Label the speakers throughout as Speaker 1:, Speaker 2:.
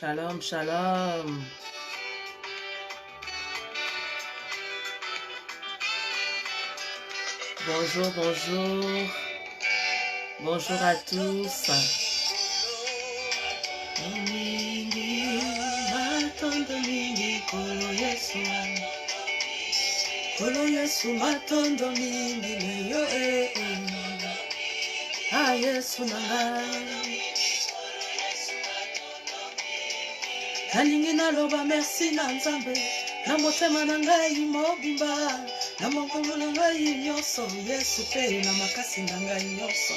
Speaker 1: Shalom, shalom. Bonjour, bonjour. Bonjour à tous. Kolo Yesu matondo mingi leyo Ah Yesu nanga Nalingi naloba merci na Nzambe na motema na ngai mobimba na mokolo na ngai nyonso Yesu pe na makasi na ngai nyonso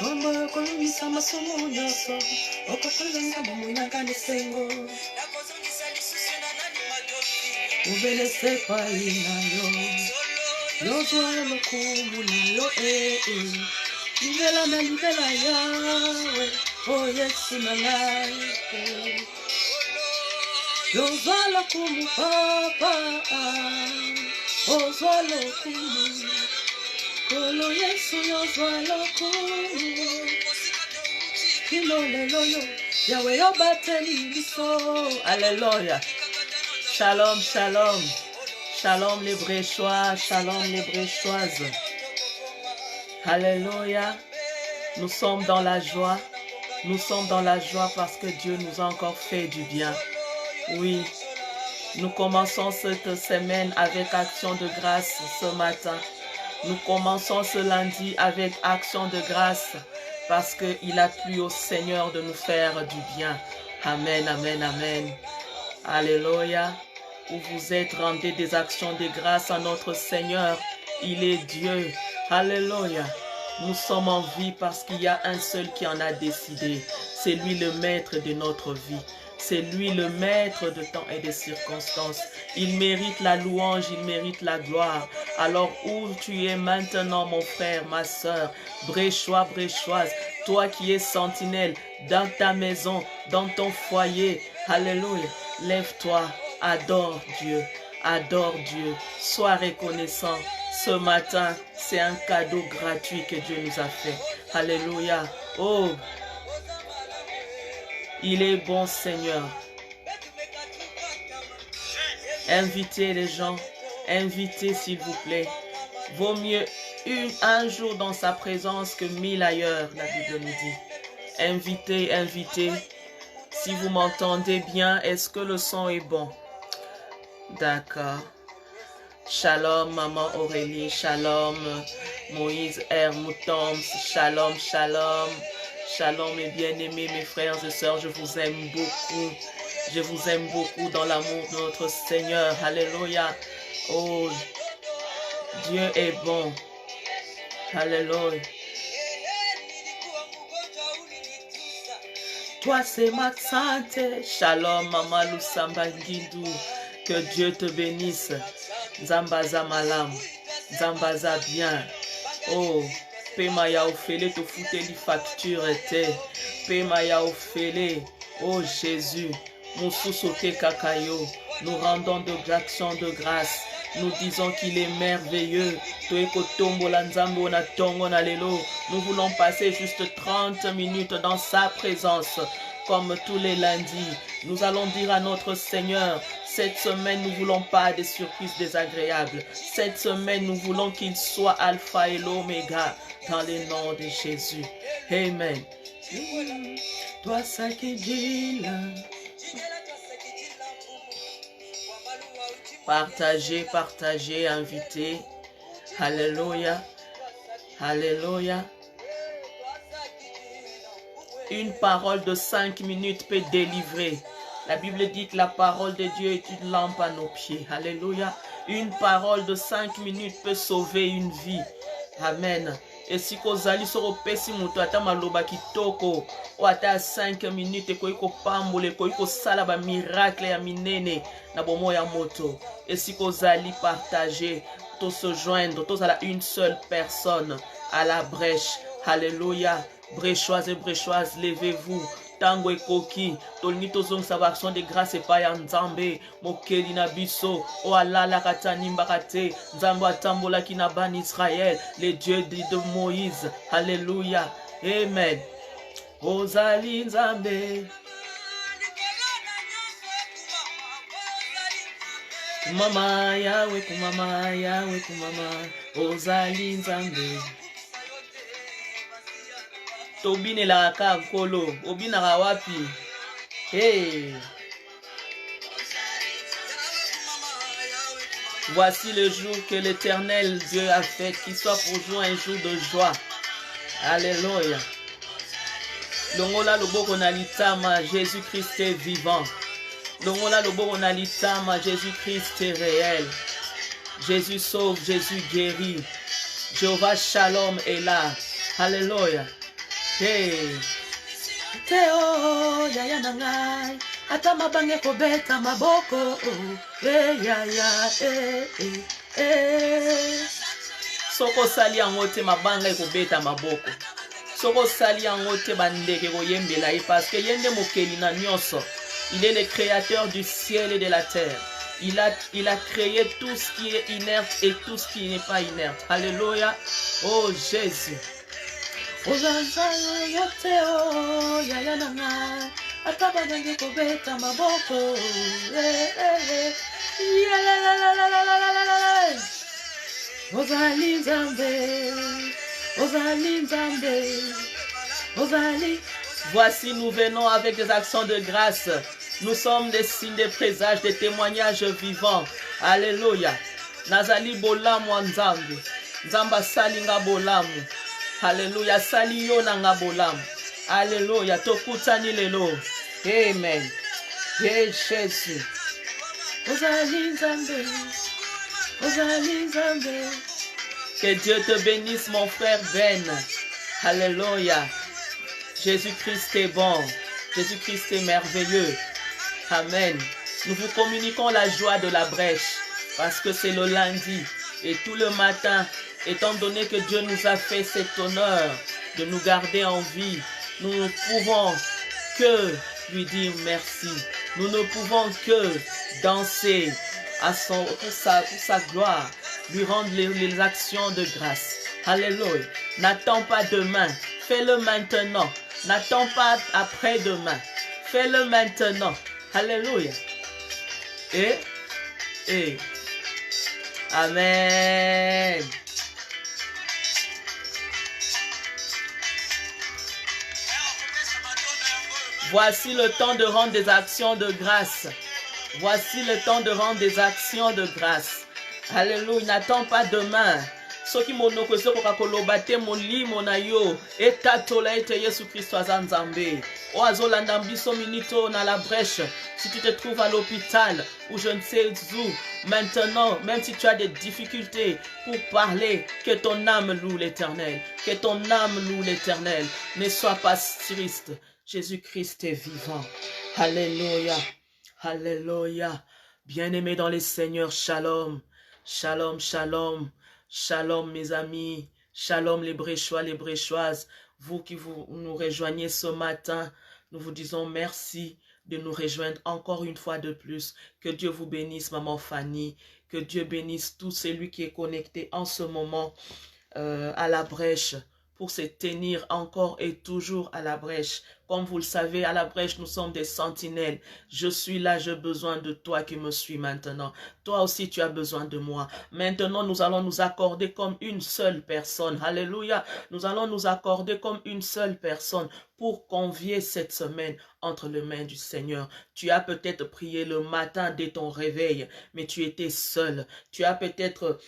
Speaker 1: Kombo kolumisa masomo nyonso okokola ngambo na ngane sengo Ubele sepa inayo Yozo lokumu na yo Livela na livela yawe Oh Yesu na ngai Yozo lokumu papa Ozo lokumu Kolo Yesu yozo lokumu Kilo lelo yo Yawe yo bateli biso Alléluia Shalom, shalom, shalom les Bréchois, shalom les Bréchoises. Alléluia, nous sommes dans la joie parce que Dieu nous a encore fait du bien. Oui, nous commençons cette semaine avec action de grâce ce matin. Nous commençons ce lundi avec action de grâce parce qu'il a plu au Seigneur de nous faire du bien. Amen, amen, amen. Alléluia. Où vous êtes, rendez des actions de grâce à notre Seigneur. Il est Dieu. Alléluia. Nous sommes en vie parce qu'il y a un seul qui en a décidé. C'est lui le maître de notre vie. C'est lui le maître de temps et de circonstances. Il mérite la louange, il mérite la gloire. Alors où tu es maintenant, mon frère, ma soeur, Bréchois, Bréchoise, toi qui es sentinelle dans ta maison, dans ton foyer, alléluia, lève-toi. Adore Dieu, sois reconnaissant. Ce matin, c'est un cadeau gratuit que Dieu nous a fait. Alléluia. Oh, il est bon Seigneur. Invitez les gens, invitez s'il vous plaît. Vaut mieux un jour dans sa présence que 1000 ailleurs, la Bible nous dit. Invitez, invitez. Si vous m'entendez bien, est-ce que le son est bon? D'accord. Shalom, maman Aurélie. Shalom, Moïse R. Moutoms. Shalom, shalom. Shalom, mes bien-aimés, mes frères et sœurs. Je vous aime beaucoup. Je vous aime beaucoup dans l'amour de notre Seigneur. Alléluia. Oh, Dieu est bon. Alléluia. Toi, c'est ma santé. Shalom, maman Lusamba Ngindou. Que Dieu te bénisse. Zambaza malam. Zambaza bien. Oh, Pema ya ofele te foute li facture te. Pema ya ofele. Oh Jésus. Moussoussote kakayo. Nous rendons de actions de grâce. Nous disons qu'il est merveilleux. Nous voulons passer juste 30 minutes dans sa présence. Comme tous les lundis, nous allons dire à notre Seigneur, cette semaine, nous ne voulons pas des surprises désagréables. Cette semaine, nous voulons qu'il soit Alpha et l'Oméga dans le nom de Jésus. Amen. Toi, ça qui dit là. Partagez, partagez, invitez. Alléluia. Alléluia. Une parole de 5 minutes peut délivrer. La Bible dit que la parole de Dieu est une lampe à nos pieds. Alléluia. Une parole de 5 minutes peut sauver une vie. Amen. Et si kozali soro pesi muto ata maloba kitoko o ata 5 minutes koiko pambole koiko sala ba miracle ya minene na bomo ya moto. Et si kozali partager, to se joindre, tous à la une seule personne à la brèche. Alléluia. Bréchoises et bréchoises, levez-vous. Tango ekoki, tolni tozong sa action de grâce et pas ya Nzambe, mokeli na biso, o alala katanimba kate, Nzambe atambola ki na ban Israël, le Dieu de Moïse. Alléluia. Amen. Ozali Nzambe. Mama Yahweh kumama, Yahweh kumama, ozali nzambe. Tobine la kolo, obina wapi. Hey. Voici le jour que l'Éternel Dieu a fait, qu'il soit pour vous un jour de joie. Alléluia. Longola loboko na litama, Jésus-Christ est vivant. Longola loboko na litama, Jésus-Christ est réel. Jésus sauve, Jésus guérit. Jéhovah Shalom est là. Alléluia. Hey. Teo ya ya nangai. Ata mabange kobeta maboko. Ya ya Soko sali yango te mabanga kobeta maboko. Soko sali yango te bandeke koyembela parce que yende mokeli na nyonso. Il est le créateur du ciel et de la terre. Il a créé tout ce qui est inerte et tout ce qui n'est pas inerte. Alléluia. Oh Jésus. Voici, nous venons avec des actions de grâce. Nous sommes des signes, des présages, des témoignages vivants. Alléluia. Nazali bolamu nzambe. Nzamba salinga bolamu. Alléluia. Sali yo nanga bolamu. Alléluia. Tokutani lelo. Amen. Hey Jésus. Ozali nzambe. Ozali nzambe. Que Dieu te bénisse, mon frère Ben. Alléluia. Jésus-Christ est bon. Jésus-Christ est merveilleux. Amen. Nous vous communiquons la joie de la brèche parce que c'est le lundi et tout le matin, étant donné que Dieu nous a fait cet honneur de nous garder en vie, nous ne pouvons que lui dire merci. Nous ne pouvons que danser pour sa gloire, lui rendre les actions de grâce. Alléluia. N'attends pas demain, fais-le maintenant. N'attends pas après-demain, fais-le maintenant. Alléluia. Et. Amen. Voici le temps de rendre des actions de grâce. Voici le temps de rendre des actions de grâce. Alléluia. N'attends pas demain. Soki monoko soko kakoloba te molimo na yo etatola ete Yesu Christ azanzambe. O azolanda biso minito na la brèche. Si tu te trouves à l'hôpital ou je ne sais où, maintenant, même si tu as des difficultés pour parler, que ton âme loue l'Éternel. Que ton âme loue l'Éternel. Ne sois pas triste. Jésus-Christ est vivant. Alléluia. Alléluia. Bien-aimés dans les seigneurs, shalom. Shalom, shalom. Shalom mes amis, shalom les Bréchois, les Bréchoises, vous qui nous rejoignez ce matin, nous vous disons merci de nous rejoindre encore une fois de plus. Que Dieu vous bénisse maman Fanny, que Dieu bénisse tout celui qui est connecté en ce moment à la brèche pour se tenir encore et toujours à la brèche. Comme vous le savez, à la brèche, nous sommes des sentinelles. Je suis là, j'ai besoin de toi qui me suis maintenant. Toi aussi, tu as besoin de moi. Maintenant, nous allons nous accorder comme une seule personne. Alléluia. Nous allons nous accorder comme une seule personne pour convier cette semaine entre les mains du Seigneur. Tu as peut-être prié le matin dès ton réveil, mais tu étais seul. Tu as peut-être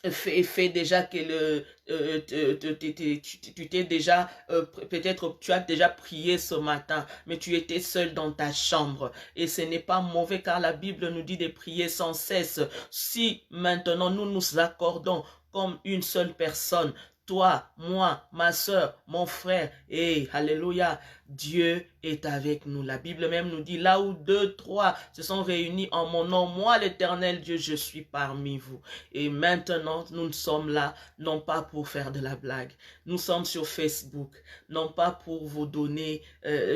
Speaker 1: fait déjà que tu t'es déjà peut-être tu as déjà prié ce matin, mais tu étais seul dans ta chambre et ce n'est pas mauvais car la Bible nous dit de prier sans cesse. Si maintenant nous nous accordons comme une seule personne, toi, moi, ma soeur, mon frère, et alléluia, Dieu est avec nous. La Bible même nous dit, là où 2, 3 se sont réunis en mon nom, moi l'Éternel Dieu, je suis parmi vous. Et maintenant, nous sommes là, non pas pour faire de la blague. Nous sommes sur Facebook, non pas pour vous donner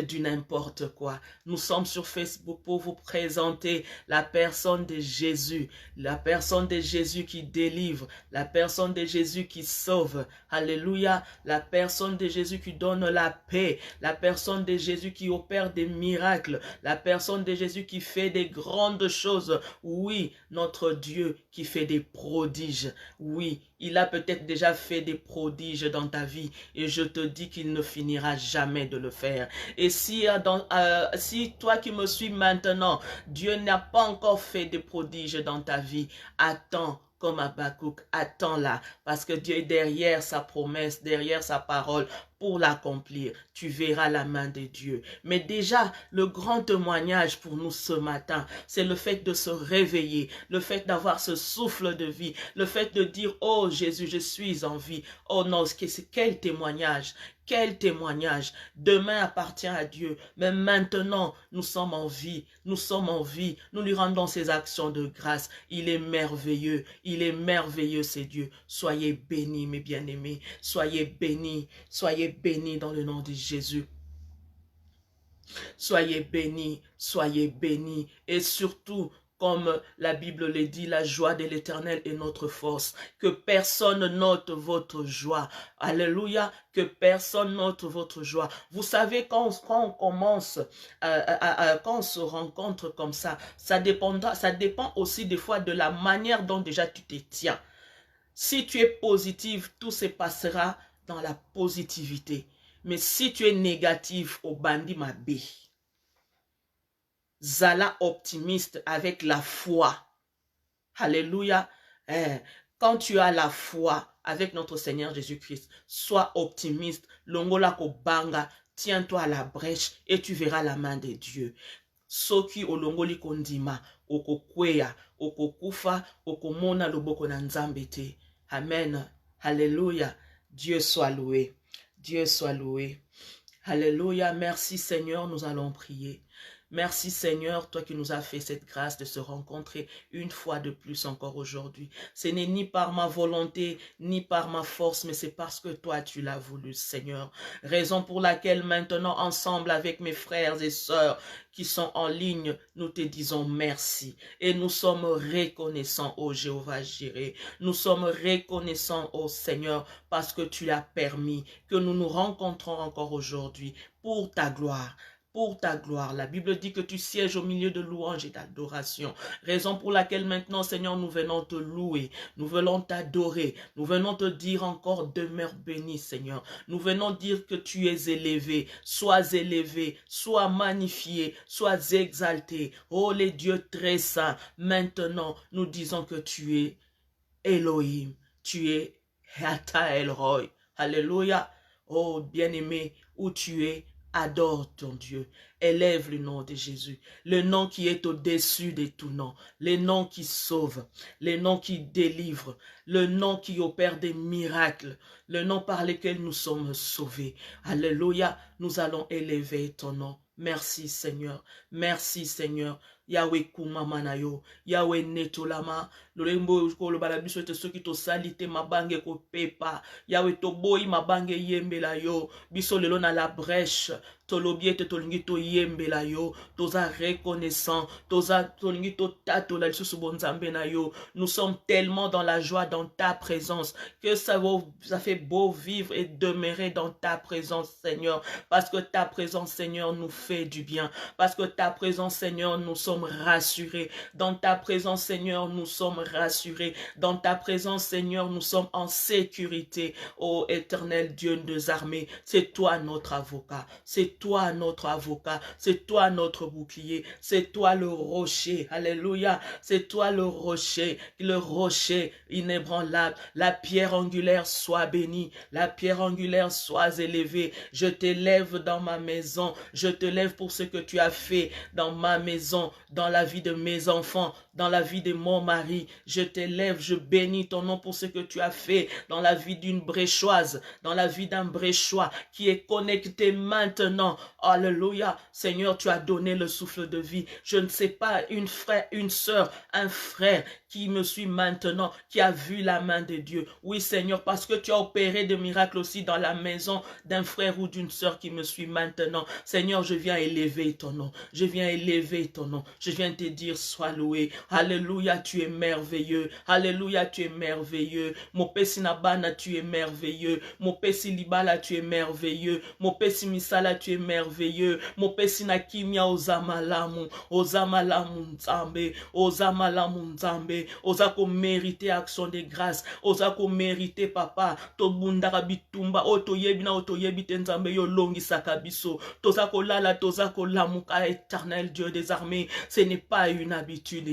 Speaker 1: du n'importe quoi. Nous sommes sur Facebook pour vous présenter la personne de Jésus, la personne de Jésus qui délivre, la personne de Jésus qui sauve. Alléluia. La personne de Jésus qui donne la paix. La personne de Jésus qui opère des miracles. La personne de Jésus qui fait des grandes choses. Oui, notre Dieu qui fait des prodiges. Oui, il a peut-être déjà fait des prodiges dans ta vie et je te dis qu'il ne finira jamais de le faire. Et si toi qui me suis maintenant, Dieu n'a pas encore fait des prodiges dans ta vie, attends. Comme Habakkuk, attends-la, parce que Dieu est derrière sa promesse, derrière sa parole, pour l'accomplir. Tu verras la main de Dieu. Mais déjà, le grand témoignage pour nous ce matin, c'est le fait de se réveiller, le fait d'avoir ce souffle de vie, le fait de dire, oh Jésus, je suis en vie. Oh non, quel témoignage! Quel témoignage! Demain appartient à Dieu, mais maintenant nous sommes en vie, nous sommes en vie, nous lui rendons ses actions de grâce. Il est merveilleux c'est Dieu. Soyez bénis mes bien-aimés, soyez bénis dans le nom de Jésus. Soyez bénis et surtout, comme la Bible le dit, la joie de l'Éternel est notre force. Que personne note votre joie. Alléluia, que personne note votre joie. Vous savez, quand on commence, quand on se rencontre comme ça dépend aussi des fois de la manière dont déjà tu te tiens. Si tu es positif, tout se passera dans la positivité. Mais si tu es négatif, au bandit mabé. Zala optimiste avec la foi. Alléluia. Quand tu as la foi avec notre Seigneur Jésus-Christ, sois optimiste. Longola kobanga, tiens-toi à la brèche et tu verras la main de Dieu. Soki olongoli kondima, okokweya, okokufa, okomona loboko na nzambe te. Amen. Alléluia. Dieu soit loué. Dieu soit loué. Alléluia. Merci Seigneur, nous allons prier. Merci Seigneur, toi qui nous as fait cette grâce de se rencontrer une fois de plus encore aujourd'hui. Ce n'est ni par ma volonté, ni par ma force, mais c'est parce que toi tu l'as voulu Seigneur. Raison pour laquelle maintenant ensemble avec mes frères et sœurs qui sont en ligne, nous te disons merci. Et nous sommes reconnaissants au Jéhovah Jireh. Nous sommes reconnaissants au Seigneur parce que tu as permis que nous nous rencontrons encore aujourd'hui pour ta gloire. Pour ta gloire. La Bible dit que tu sièges au milieu de louanges et d'adoration. Raison pour laquelle maintenant, Seigneur, nous venons te louer. Nous venons t'adorer. Nous venons te dire encore, demeure béni, Seigneur. Nous venons dire que tu es élevé. Sois magnifié, sois exalté. Oh, les dieux très saints. Maintenant, nous disons que tu es Elohim. Tu es Hata Elroy. Alléluia. Oh, bien-aimé, où tu es, adore ton Dieu, élève le nom de Jésus, le nom qui est au-dessus de tout nom, le nom qui sauve, le nom qui délivre, le nom qui opère des miracles, le nom par lequel nous sommes sauvés. Alléluia, nous allons élever ton nom. Merci Seigneur, merci Seigneur. Yahweh kumama na yo, Yahweh netolama, lolembo kolo balabiso te soki to salite mabange ko pepa, Yahweh to boyi mabange yembela yo, biso lelo na la brèche, tolobi te tolingi to yembela yo, toza reconnaissant, toza tolingi to tato la lisusu bonzambe na yo. Nous sommes tellement dans la joie dans ta présence que ça fait beau vivre et demeurer dans ta présence Seigneur, parce que ta présence Seigneur nous fait du bien, parce que ta présence Seigneur nous sommes rassurés. Dans ta présence, Seigneur, nous sommes rassurés. Dans ta présence, Seigneur, nous sommes en sécurité. Ô éternel Dieu des armées, c'est toi notre avocat. C'est toi notre avocat. C'est toi notre bouclier. C'est toi le rocher. Alléluia. C'est toi le rocher inébranlable. La pierre angulaire soit bénie. La pierre angulaire soit élevée. Je t'élève dans ma maison. Je te lève pour ce que tu as fait dans ma maison, dans la vie de mes enfants, dans la vie de mon mari. Je t'élève, je bénis ton nom pour ce que tu as fait dans la vie d'une bréchoise, dans la vie d'un bréchois qui est connecté maintenant. Alléluia. Seigneur, tu as donné le souffle de vie. Je ne sais pas, une sœur, un frère qui me suit maintenant, qui a vu la main de Dieu. Oui, Seigneur, parce que tu as opéré de miracles aussi dans la maison d'un frère ou d'une sœur qui me suit maintenant. Seigneur, je viens élever ton nom. Je viens élever ton nom. Je viens te dire, sois loué. Alléluia, tu es merveilleux. Alléluia, tu es merveilleux. Mon Pesi Nabana, tu es merveilleux. Mon Pesi Libala, tu es merveilleux. Mon Pesi Misala, tu es merveilleux. Mon Pesi Nakimia, Ozamalamu. Ozamalamu Nzambe. Ozamalamu Nzambe. Ozako mérité action de grâce. Ozako mérité papa. Tobundara bitumba. Oto yebina, oto yebite Nzambe yo longi sakabiso. Tozako lala, tozako lamuka éternel Dieu des armées. Ce n'est pas une habitude.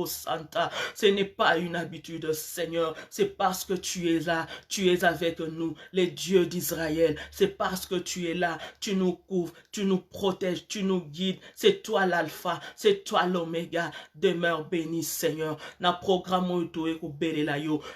Speaker 1: Santa. Ce n'est pas une habitude, Seigneur. C'est parce que tu es là, tu es avec nous, les dieux d'Israël. C'est parce que tu es là, tu nous couvres, tu nous protèges, tu nous guides. C'est toi l'alpha, c'est toi l'oméga. Demeure béni, Seigneur. Na programme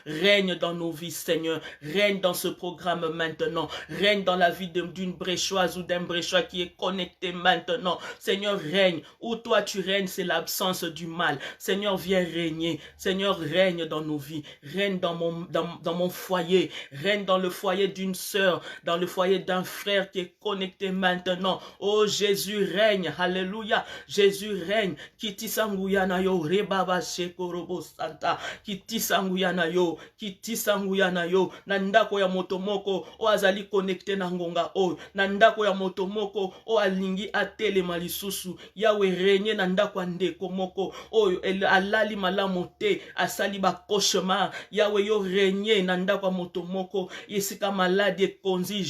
Speaker 1: règne dans nos vies, Seigneur. Règne dans ce programme maintenant. Règne dans la vie d'une bréchoise ou d'un bréchois qui est connecté maintenant. Seigneur, règne. Où toi tu règnes, c'est l'absence du mal. Seigneur, viens régner. Seigneur, règne dans nos vies. Règne dans mon foyer. Règne dans le foyer d'une sœur. Dans le foyer d'un frère qui est connecté maintenant. Oh, Jésus règne. Alléluia. Jésus règne. Kiti sanguyana yo. Rebaba shekorobo santa. Kiti sanguyana yo. Kiti sanguyana yo. Nandako ya motomoko. O azali connecté na ngonga o. Nandako ya motomoko. O alingi atele malisusu. Yawe règne nandako andeko moko. Oyo alali malamu te asali ba cauchemar. Yawe yo régner nandako motomoko. Yesika malade konzi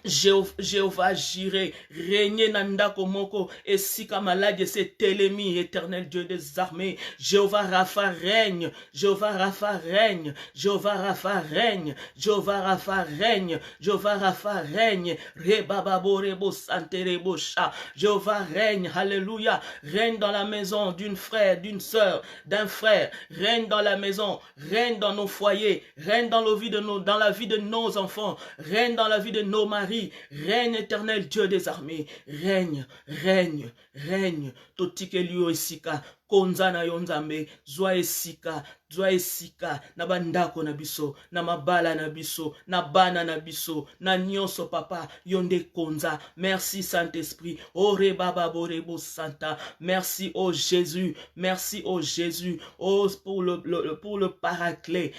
Speaker 1: Jéhovah Jireh, régner nandako moko, et sika malade c'est télémi, éternel Dieu des armées. Jéhovah Rapha règne, Jéhovah Rapha règne, Jéhovah Rapha règne, Jéhovah Rapha règne, Jéhovah Rapha règne, Rebababorebo Santerebo Sha. Jéhovah règne, alléluia, règne dans la maison d'une frère, d'une sœur, d'un frère, règne dans la maison, règne dans nos foyers, règne dans la vie de nos enfants, règne dans la vie de nos maris. Règne éternel Dieu des armées, règne, règne, règne, totike liyo esika, konza na yo Nzambe, zwa esika, na bandako na biso, na mabala na biso, na bana na biso, na nyonso papa, yonde konza. Merci Saint-Esprit, oh rebaba borebo santa, merci oh Jésus, oh pour le paraclet,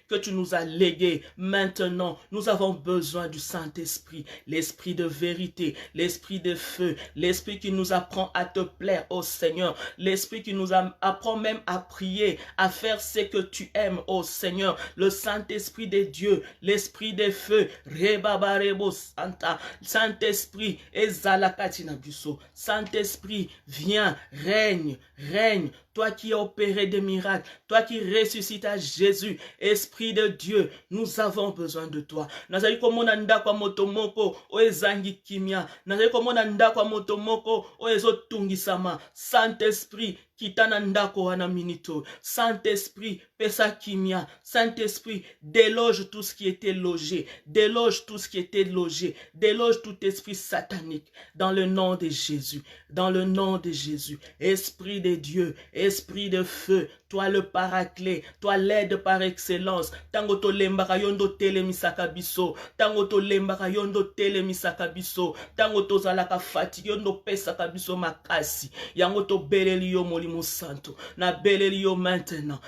Speaker 1: que tu nous as légué. Maintenant, nous avons besoin du Saint-Esprit, l'esprit de vérité, l'esprit de feu, l'esprit qui nous apprend à te plaire, oh Seigneur, l'esprit qui nous apprend même à prier, à faire ce que tu aimes, oh Seigneur, le Saint-Esprit de Dieu, l'esprit de feu, Rebabarebo Santa, Saint-Esprit, Ezalakatina-Buso, Saint-Esprit, viens, règne, toi qui as opéré des miracles, toi qui ressuscites à Jésus, Esprit de Dieu, nous avons besoin de toi. Nazali komona ndako motomoko o ezangi kimia, nazali komona ndako motomoko o ezotungisama. Saint-Esprit, kitana ndako wana minito. Saint-Esprit, pesa kimia. Saint-Esprit, déloge tout ce qui était logé, déloge tout esprit satanique dans le nom de Jésus, Esprit de Dieu, Esprit de feu, toi le paraclet, toi l'aide par excellence. Tango to lembaka yondo telemisaka biso, tango to lembaka yondo telemisaka biso, tango to zalaka fatigue yondo pesaka biso makasi. Yango to beleli yo molimo santo, na beleli yo maintenant,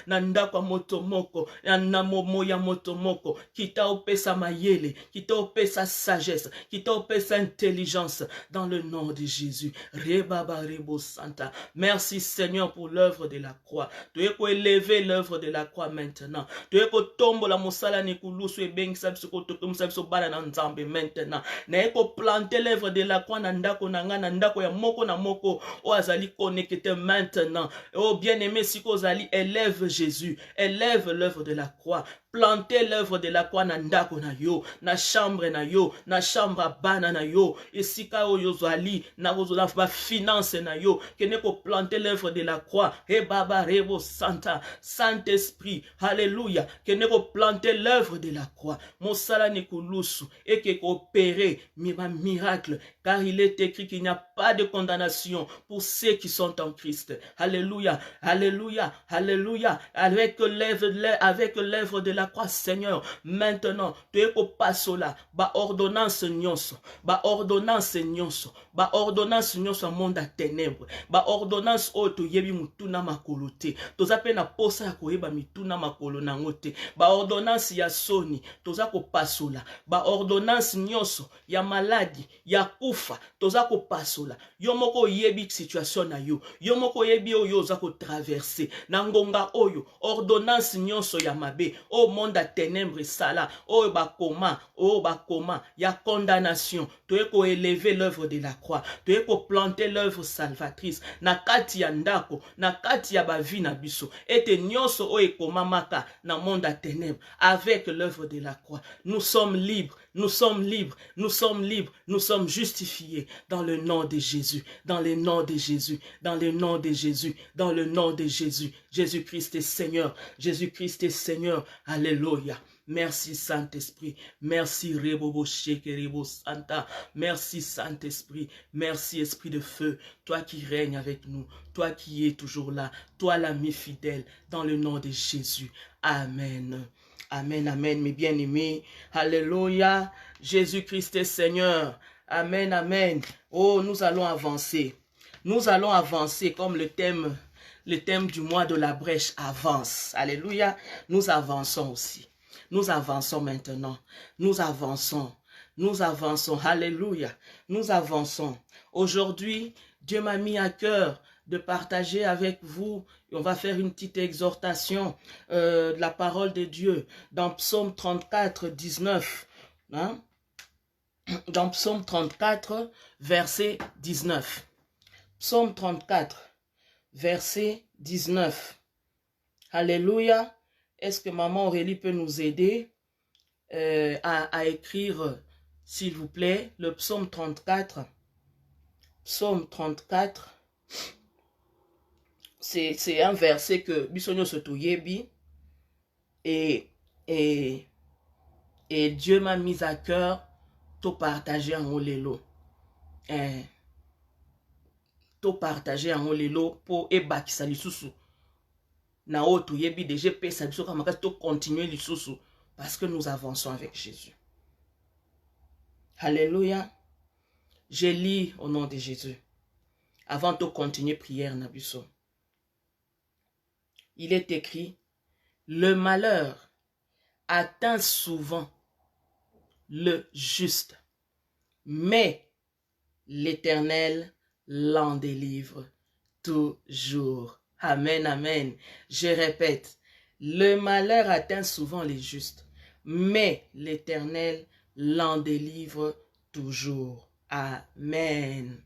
Speaker 1: na ndakwa motomoko, na momo ya motomoko, kita opesa mayele, kita opesa sagesse, kita opesa intelligence, dans le nom de Jésus. Rebaba rebo santa. Merci Seigneur pour l'œuvre de la croix. Tu es pour élever l'œuvre de la croix maintenant. Tu es pour tomber la mosala nikulusu e bengi sabiso kotokum sabiso bana na Nzambe maintenant. Na eko planter l'œuvre de la croix na ndako na nga na ndako ya moko na moko o azali connecté maintenant. Oh bien-aimé, si kozali élève Jésus, élève l'œuvre de la croix. planter l'œuvre de la croix na ndako na yo, na chambre na yo, na chambre bana na yo, esika oyo zali, na bozola ba finance na yo, kene ko planter l'œuvre de la croix, e baba rebo santa, Saint-Esprit, alléluia, kene ko planter l'œuvre de la croix, mosala ne kulusu, et que opérer miracle, car il est écrit qu'il n'y a pas de condamnation pour ceux qui sont en Christ. Alléluia, alléluia, alléluia, avec l'œuvre de la croix, Seigneur, maintenant, tu es au passo là, ba ordonnance nyonso, ba ordonnance nyonso, ba ordonnance nyonso monde à ténèbres, ba ordonnance oto yebi mutuna makolo te, toza pe na posa ya koyeba mituna makolo nango te, ba ordonnance ya soni, toza ko passo là, ba ordonnance nyonso ya maladi, ya kufa, toza ko passo là, yo moko yebi situation na yo, yo moko yebi oyo oza ko traverser, na ngonga oyo, ordonnance nyonso ya mabe, o monde à ténèbres sala, o bakoma, ya condamnation, tu es ko élever l'œuvre de la croix, tu es ko planter l'œuvre salvatrice, na kati ya ndako, na kati ya bavi na biso, ete nyonso o ekomamaka na monde à ténèbres, avec l'œuvre de la croix, nous sommes libres, nous sommes libres, nous sommes libres, nous sommes justifiés dans le nom de Jésus, dans le nom de Jésus, dans le nom de Jésus, dans le nom de Jésus. Jésus-Christ est Seigneur, Jésus-Christ est Seigneur, alléluia. Merci Saint-Esprit, merci Rebobo Shekerebo Santa, merci Saint-Esprit, merci Esprit de feu, toi qui règnes avec nous, toi qui es toujours là, toi l'ami fidèle, dans le nom de Jésus. Amen. Amen, amen, mes bien-aimés. Alléluia. Jésus-Christ est Seigneur. Amen, amen. Oh, nous allons avancer. Nous allons avancer comme le thème du mois de la brèche avance. Alléluia. Nous avançons aussi. Nous avançons maintenant. Nous avançons. Nous avançons. Alléluia. Nous avançons. Aujourd'hui, Dieu m'a mis à cœur de partager avec vous. On va faire une petite exhortation de la parole de Dieu dans Psaume 34, 19. Hein? Dans Psaume 34, verset 19. Psaume 34, verset 19. Alléluia. Est-ce que maman Aurélie peut nous aider à écrire, s'il vous plaît, le Psaume 34. Psaume 34. C'est un verset que Bisonyo Sotoyebi et Dieu m'a mis à cœur de partager en olelo. To partager en olelo pour ebakisa lisusu. Na oto yebi déjà pesa biso kamaka to continuer lisusu parce que nous avançons avec Jésus. Alléluia. Je lis au nom de Jésus. Avant de continuer prière na biso. Il est écrit, le malheur atteint souvent le juste, mais l'Éternel l'en délivre toujours. Amen, amen. Je répète, le malheur atteint souvent les justes, mais l'Éternel l'en délivre toujours. Amen.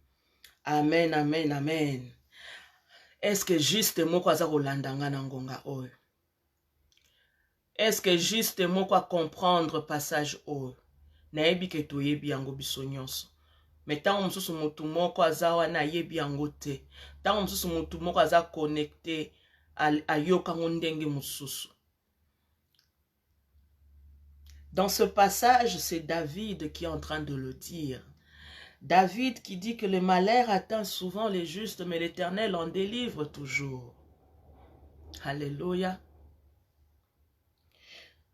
Speaker 1: Amen, amen, amen. Est-ce que juste moi quoi ça rolandanga nangonga oyo? Est-ce que juste moi quoi comprendre passage oyo? Na yebi ke to yebi yango biso nyonso. Mais tant mususu mutu moko azawa na yebi yango te. Tant mususu mutu moko aza connecté à yoka ndenge mususu. Dans ce passage, c'est David qui est en train de le dire. David qui dit que le malheur atteint souvent les justes, mais l'Éternel en délivre toujours. Alléluia.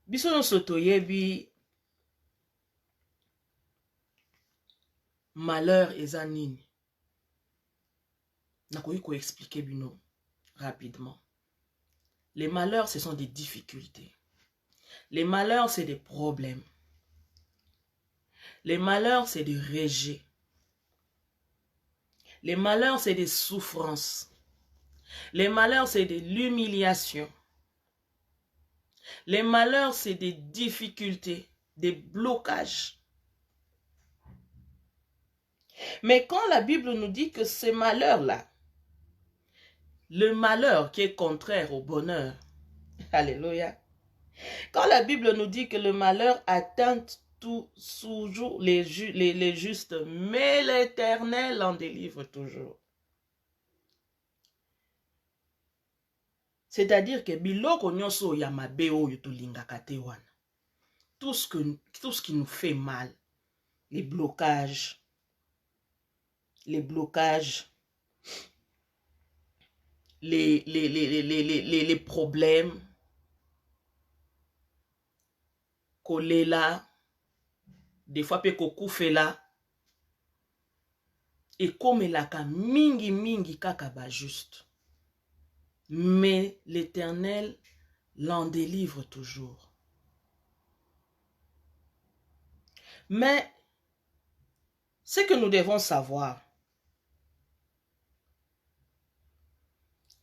Speaker 1: Bisono sotoyebi malheur eza nini. Nakoki ko expliquer bino rapidement. Les malheurs, ce sont des difficultés. Les malheurs, c'est des problèmes. Les malheurs, c'est des rejets. Les malheurs, c'est des souffrances. Les malheurs, c'est de l'humiliation. Les malheurs, c'est des difficultés, des blocages. Mais quand la Bible nous dit que ces malheurs-là, le malheur qui est contraire au bonheur, alléluia, Quand la Bible nous dit que le malheur atteint toujours les justes, mais l'Éternel en délivre toujours. C'est-à-dire que biloko nyonso ya mabe oyo tolingaka te wana. Tout ce qui nous fait mal, les blocages, les problèmes, kolela, des fois pe kokufela, et komelaka mingi kaka ba juste. Mais l'Éternel l'en délivre toujours. Mais ce que nous devons savoir,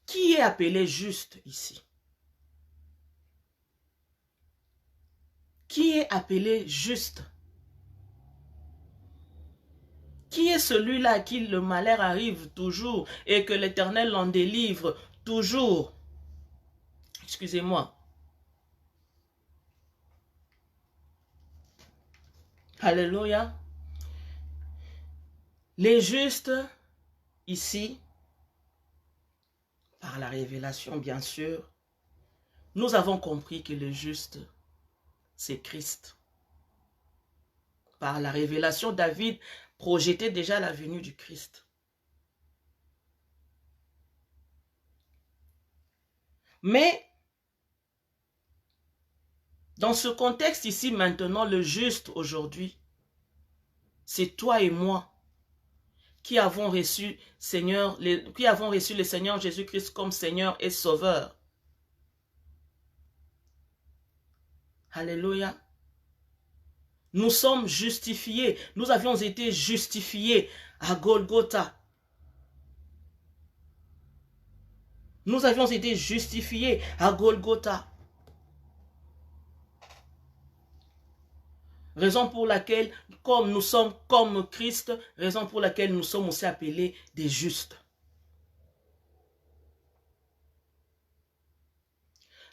Speaker 1: qui est appelé juste ici? Qui est appelé juste? Qui est celui-là à qui le malheur arrive toujours et que l'Éternel l'en délivre toujours? Excusez-moi. Alléluia. Les justes, ici, par la révélation bien sûr, nous avons compris que le juste, c'est Christ. Par la révélation, David projetait déjà la venue du Christ. Mais, dans ce contexte ici maintenant, le juste aujourd'hui, c'est toi et moi qui avons reçu le Seigneur Jésus-Christ comme Seigneur et Sauveur. Alléluia. Nous sommes justifiés. Nous avions été justifiés à Golgotha. Nous avions été justifiés à Golgotha. Raison pour laquelle, comme nous sommes comme Christ, raison pour laquelle nous sommes aussi appelés des justes.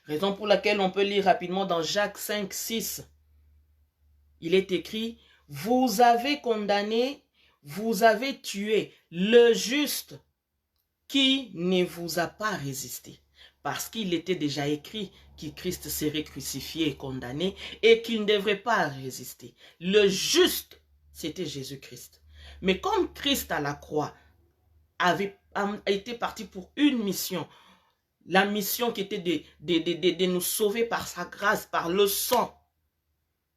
Speaker 1: Raison pour laquelle on peut lire rapidement dans Jacques 5, 6. Il est écrit, vous avez condamné, vous avez tué le juste qui ne vous a pas résisté. Parce qu'il était déjà écrit que Christ serait crucifié et condamné et qu'il ne devrait pas résister. Le juste, c'était Jésus-Christ. Mais comme Christ à la croix a été parti pour une mission, la mission qui était de nous sauver par sa grâce, par le sang,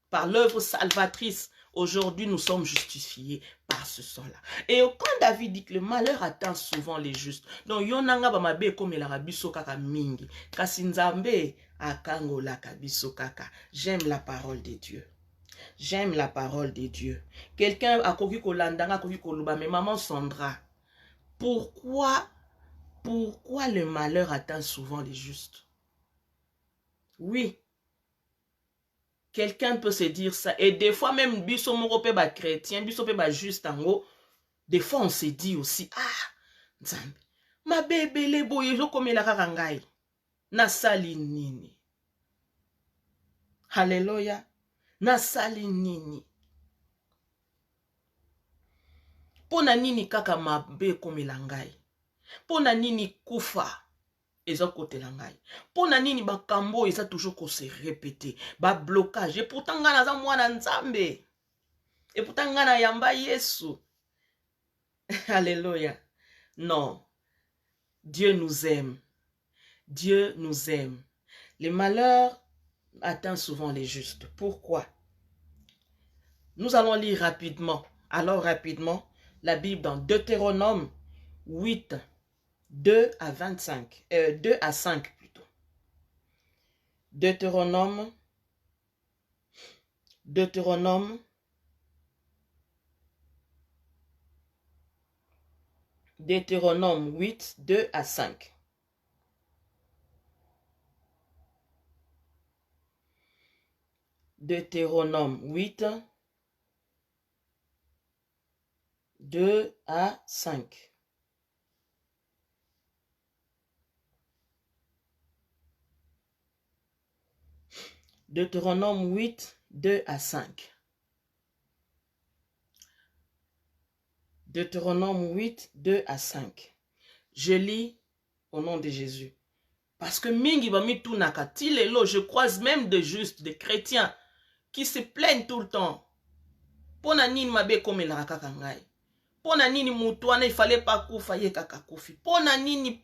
Speaker 1: par l'œuvre salvatrice, aujourd'hui nous sommes justifiés par ce sang-là. Et quand David dit que le malheur atteint souvent les justes, donc yonanga bamabe comme la rabiso kaka mingi, kasi nzambe akangola kabiso kaka. J'aime la parole de Dieu. J'aime la parole de Dieu. Quelqu'un a koki kolandanga koki koluba, mais maman Sandra, pourquoi le malheur atteint souvent les justes? Oui. Quelqu'un peut se dire ça. Et des fois même, biso moko pe ba chrétien, biso pe ba juste ango, des fois on se dit aussi, ah, nzambe, ma bébé le boye, jo kome la karangai. Na sali nini. Alléluia. Na sali nini. Pona nini kaka mabe kome langai. Pona nini kufa. Eza kote langai. Pona nini bakambo eza toujours ko se répéter. Ba blocage. Et pourtant ngana za mwana nzambe. Et pourtant ngana yamba Yesu. Alléluia. Non. Dieu nous aime. Dieu nous aime. Les malheurs atteignent souvent les justes. Pourquoi? Nous allons lire rapidement. Alors rapidement, la Bible dans Deutéronome 8, 2 à 25. 2 à 5 plutôt. Deutéronome 8, 2 à 5. Deutéronome 8, 2 à 5. Deutéronome 8, 2 à 5. Deutéronome 8, 2 à 5. Je lis au nom de Jésus. Parce que mingi bami tunaka tilelo, je croise même des justes, des chrétiens qui se plaignent tout le temps. Pona nini mabe komela kaka ngai. Pona nini mutu wana il fallait pas kufa ye kaka kufi. Pona nini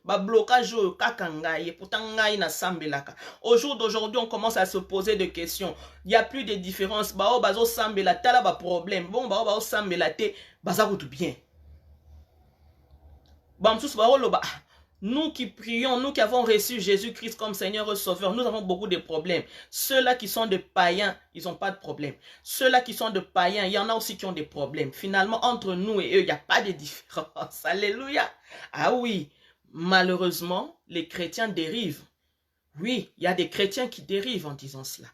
Speaker 1: ba blocage kaka ngai et pourtant ngai na sambelaka. Au jour d'aujourd'hui, on commence à se poser des questions. Il y a plus de différence. Ba o bazo sambela tala ba problème. Bon ba o bazo sambela te baza tout bien. Ba msusu ba olo ba nous qui prions, nous qui avons reçu Jésus-Christ comme Seigneur et Sauveur, nous avons beaucoup de problèmes. Ceux-là qui sont de païens, ils n'ont pas de problème. Ceux-là qui sont de païens, il y en a aussi qui ont des problèmes. Finalement, entre nous et eux, il n'y a pas de différence. Alléluia. Ah oui, malheureusement, les chrétiens dérivent. Oui, il y a des chrétiens qui dérivent en disant cela.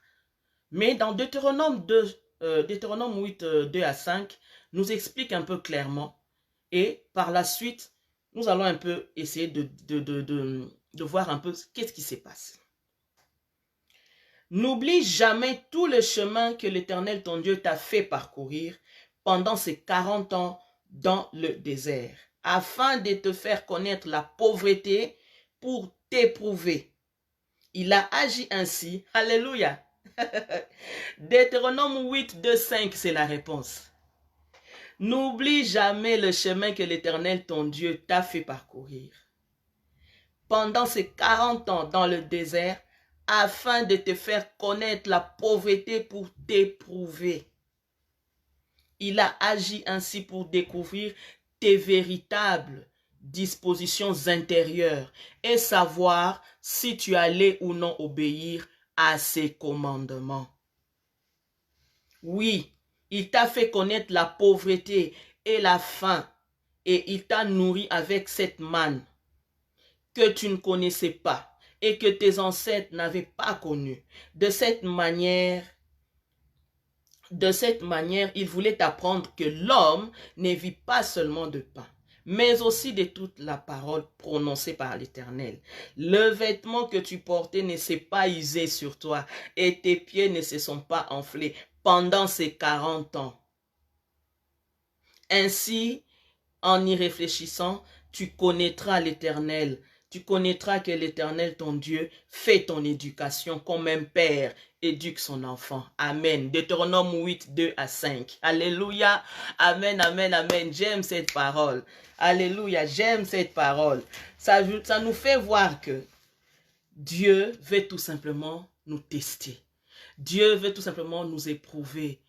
Speaker 1: Mais dans Deutéronome 8, 2 à 5, nous explique un peu clairement. Et par la suite, nous allons un peu essayer de voir un peu qu'est-ce qui se passe. N'oublie jamais tout le chemin que l'Éternel ton Dieu t'a fait parcourir pendant ces 40 ans dans le désert, afin de te faire connaître la pauvreté pour t'éprouver. Il a agi ainsi. Alléluia. Deutéronome 8, 2, 5, c'est la réponse. N'oublie jamais le chemin que l'Éternel, ton Dieu, t'a fait parcourir pendant ces 40 ans dans le désert, afin de te faire connaître la pauvreté pour t'éprouver. Il a agi ainsi pour découvrir tes véritables dispositions intérieures et savoir si tu allais ou non obéir à ses commandements. Oui, il t'a fait connaître la pauvreté et la faim, et il t'a nourri avec cette manne que tu ne connaissais pas et que tes ancêtres n'avaient pas connue. De cette manière, il voulait t'apprendre que l'homme ne vit pas seulement de pain, mais aussi de toute la parole prononcée par l'Éternel. Le vêtement que tu portais ne s'est pas usé sur toi et tes pieds ne se sont pas enflés pendant ces 40 ans. Ainsi, en y réfléchissant, tu connaîtras l'Éternel. Tu connaîtras que l'Éternel, ton Dieu, fait ton éducation comme un père éduque son enfant. Amen. Deutéronome 8, 2 à 5. Alléluia. Amen, amen, amen. J'aime cette parole. Alléluia. J'aime cette parole. Ça nous fait voir que Dieu veut tout simplement nous tester. Dieu veut tout simplement nous éprouver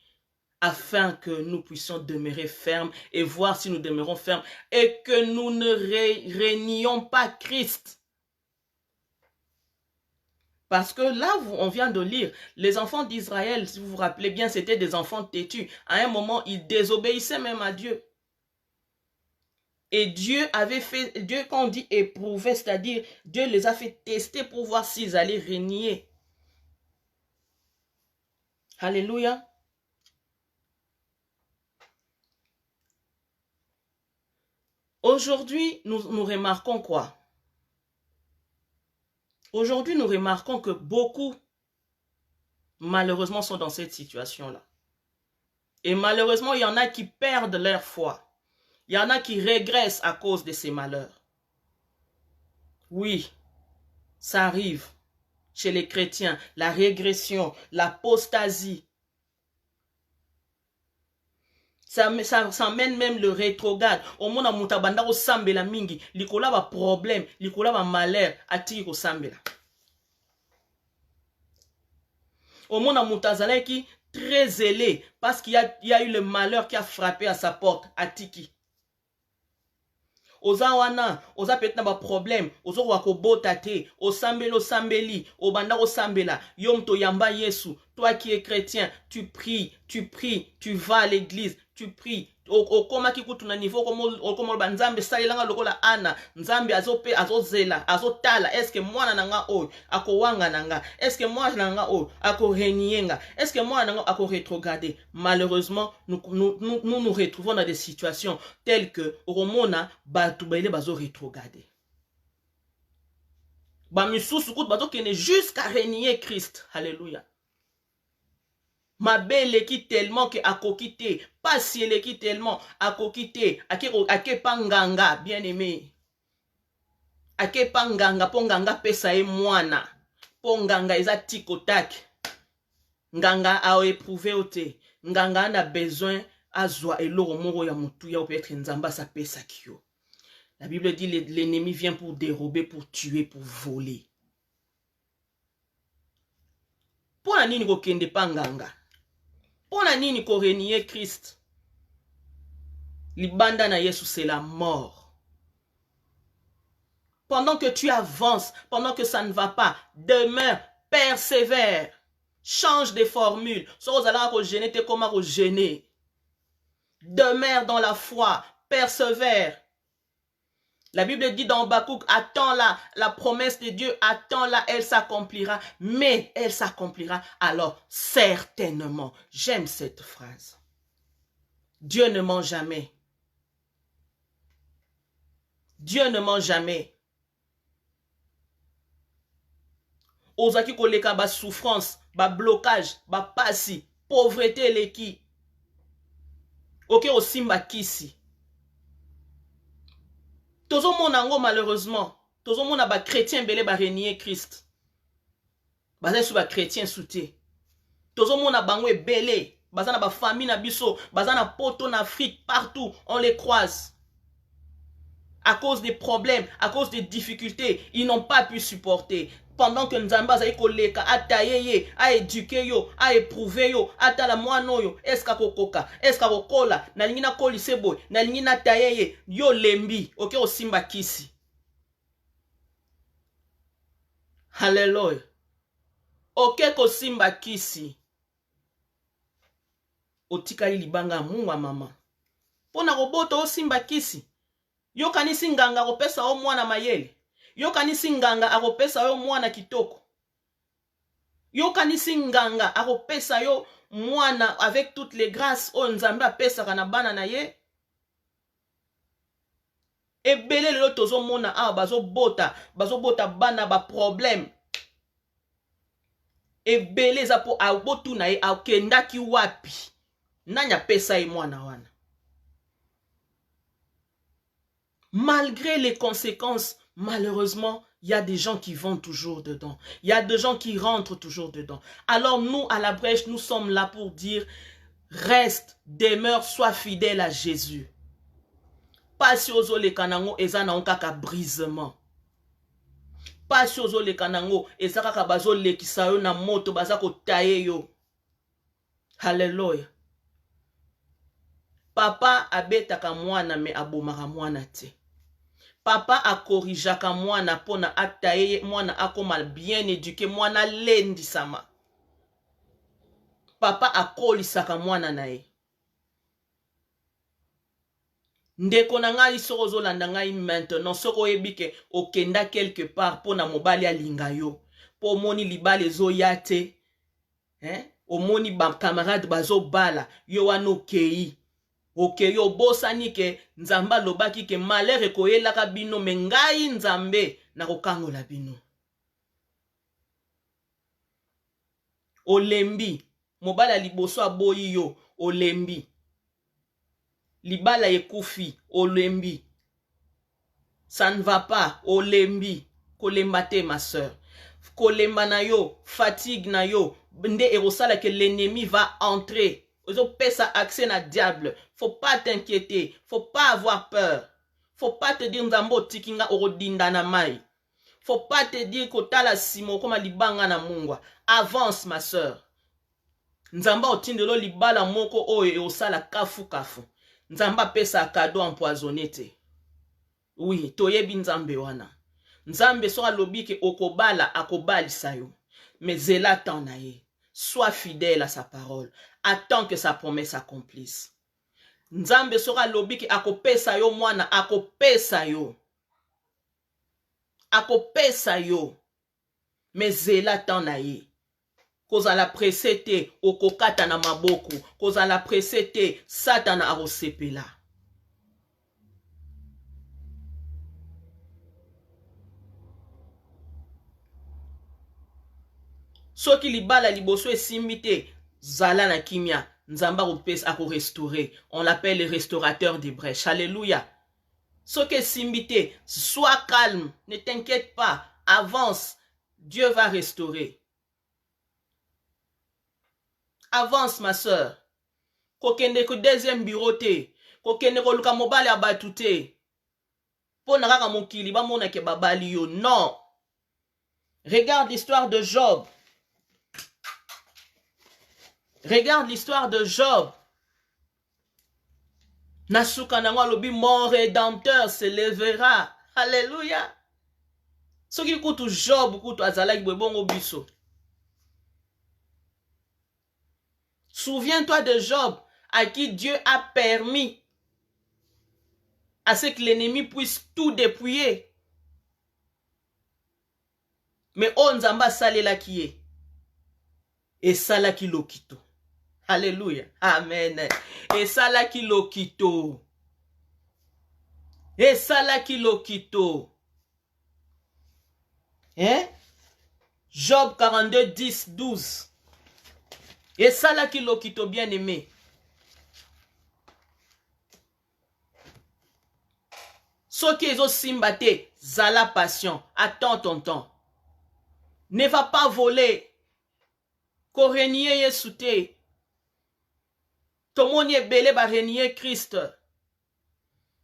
Speaker 1: afin que nous puissions demeurer fermes et voir si nous demeurons fermes et que nous ne renions pas Christ. Parce que là, on vient de lire, les enfants d'Israël, si vous vous rappelez bien, c'était des enfants têtus. À un moment, ils désobéissaient même à Dieu. Et Dieu avait fait, Dieu quand on dit éprouver, c'est-à-dire Dieu les a fait tester pour voir s'ils allaient régner. Alléluia. Aujourd'hui, nous remarquons quoi? Aujourd'hui, nous remarquons que beaucoup, malheureusement, sont dans cette situation-là. Et malheureusement, il y en a qui perdent leur foi. Il y en a qui régressent à cause de ces malheurs. Oui, ça arrive chez les chrétiens. La régression, l'apostasie. Ça mène même le rétrograde. Au monde, mutabanda ko sambela mingi, likola ba problème, likola ba malheur, ati ko sambela. Au monde, mutazala qui très zélé parce qu'il y a eu le malheur qui a frappé à sa porte, atiki. Oza wana, oza peut-être na ba problème, ozo wako botate, o sambeli, o banda o sambela, yom to yamba Yesu, toi qui es chrétien, tu pries, tu vas à l'église, tu pries. Okoma ki kutu na niveau komo banzambe salelanga lokola ana nzambe azope azozela azotala eske mwana nanga oyo akowanga nanga eske mwana nanga oyo akorenienga eske mwana nanga akoretrograde. Malheureusement nous retrouvons dans des situations telles que romona batu baile bazo rétrograde. Bamisusu kutu bazokende jusqu'à renier Christ. Alléluia. Mabe eleki tellement que akokite, pasi eleki tellement akokite, ake panganga, bien aimé. Ake panganga, ponganga pesa e mwana. Ponganga eza tikotak. Nganga a éprouvé ote. Nganga a besoin azwa eloro moro ya mutuya ou peut-être nzamba sa pesa kyo. La Bible dit l'ennemi vient pour dérober, pour tuer, pour voler. Pona nini ko kende panganga? Pona nini ko renier Christ? Libanda na Yesu c'est la mort. Pendant que tu avances, pendant que ça ne va pas, demeure, persévère. Change des formules. So vous allez gêner, te comment gêner. Demeure dans la foi, persévère. La Bible dit dans Habakkuk, attends-la, la promesse de Dieu, attends-la, elle s'accomplira. Mais elle s'accomplira alors certainement. J'aime cette phrase. Dieu ne ment jamais. Dieu ne ment jamais. Ozaki koleka ba souffrance, ba blocage, ba pasi, pauvreté leki. Ok osimba kisi. Tozo monango malheureusement. Tozo mona ba chrétien belé ba renier Christ. Baza sou ba chrétien souté. Tozo mona bango belé. Baza na ba famille na biso, baza na poto na Afrique partout, on les croise. À cause des problèmes, à cause des difficultés, ils n'ont pas pu supporter. Pendant que Nzamba a koleka, a taillé, a éduqué yo, a éprouvé yo, a tala moano yo, eska kokoka, eska kokola, na lingina koli sebo, na lingina taillé, yo lembi, ok o simba kisi. Hallelujah. Ok ko simba kisi. Otika libanga munga mama. Pona roboto o simba kisi. Yo kanisi nganga kopesa o mwana mayele. Yo kanisi nganga akopesa yo mwana kitoko. Yo kanisi nganga akopesa yo mwana avec toutes les grâces o nzambe apesa kana bana na ye. Ebele lelo tozo mona a bazo bota bana ba problème. Ebele za po abotu na ye akendaki wapi. Nanya pesa ye mwana wana. Malgré les conséquences, malheureusement, il y a des gens qui vont toujours dedans. Il y a des gens qui rentrent toujours dedans. Alors nous, à la brèche, nous sommes là pour dire, reste, demeure, sois fidèle à Jésus. Pas si ozo le kanango, eza na onkaka brisement. Pas si ozo le kanango, eza kaka bazo le kisayo na moto, baza ko taye yo. Hallelujah. Papa abetaka mwana me abomaka mwana te. Papa a corrigeaka mwana pona ataye mwana akoma bien éduqué mwana lendi sama. Papa a kolisaka mwana na ye. Ndeko na ngai soko zolanda ngai maintenant soko yebike okenda quelque part pona mobali alinga yo. Po moni libale zo yate. Omoni ba camarade bazo bala yo wana okei. Ok, yo bosani ke nzamba lobaki ke malere koyelaka bino mengai nzambe na kokangola bino. Olembi, mobala liboso aboyi yo, olembi. Libala ekufi, olembi. Ça ne va pas, olembi. Kolemba te ma soeur. Kolemba na yo, fatigue na yo, nde erosala que l'ennemi va entrer. Pesa accès na diable. Faut pas t'inquiéter. Faut pas avoir peur. Faut pas te dire nzambo tikinga orodinda na mai. Faut pas te dire kotala simo koma libanga na mungwa. Avance ma soeur. Nzamba otindelo libala moko oyo osala kafu kafu. Nzamba pesa cadeau empoisonné te. Oui, toyebi nzambe wana. Nzambe sera lobi ke okobala akobali sayo. Mais zela tan na ye. Sois fidèle à sa parole. Attends que sa promesse accomplisse. Nzambe sera lobi ki akopesa yo mwana, akopesa yo. Akopesa yo. Mais zela tan na ye. Kozala presse te, okokata na maboko. Kozala presse te, satana arosepela. Soki libala liboso esimbite, zala na kimia, nzamba kopes ako restaurer. On l'appelle le restaurateur des brèches. Alléluia. Soki esimbite, sois calme, ne t'inquiète pas, avance, Dieu va restaurer. Avance ma soeur. Kokende ko deuxième bureau te, kokende ko luka mobali abatu te. Po na kaka mokili ba mona ke babali yo. Non. Regarde l'histoire de Job. Regarde l'histoire de Job. Nasuka nango alobi, mon rédempteur se lèvera. Alléluia. Soki kutu Job kutu azalaki bongo biso. Souviens-toi de Job, à qui Dieu a permis à ce que l'ennemi puisse tout dépouiller. Mais on nzamba salela qui est. Et salaki lokito. Alléluia. Amen. Et salaki lokito. Et salaki lokito. Hein? Job 42, 10, 12. Et salaki lokito, bien aimé. Soki ezo simbate, zala patient. Attends ton temps. Ne va pas voler. Ko renier Yesu te. Tomoni ebele ba renier Christ.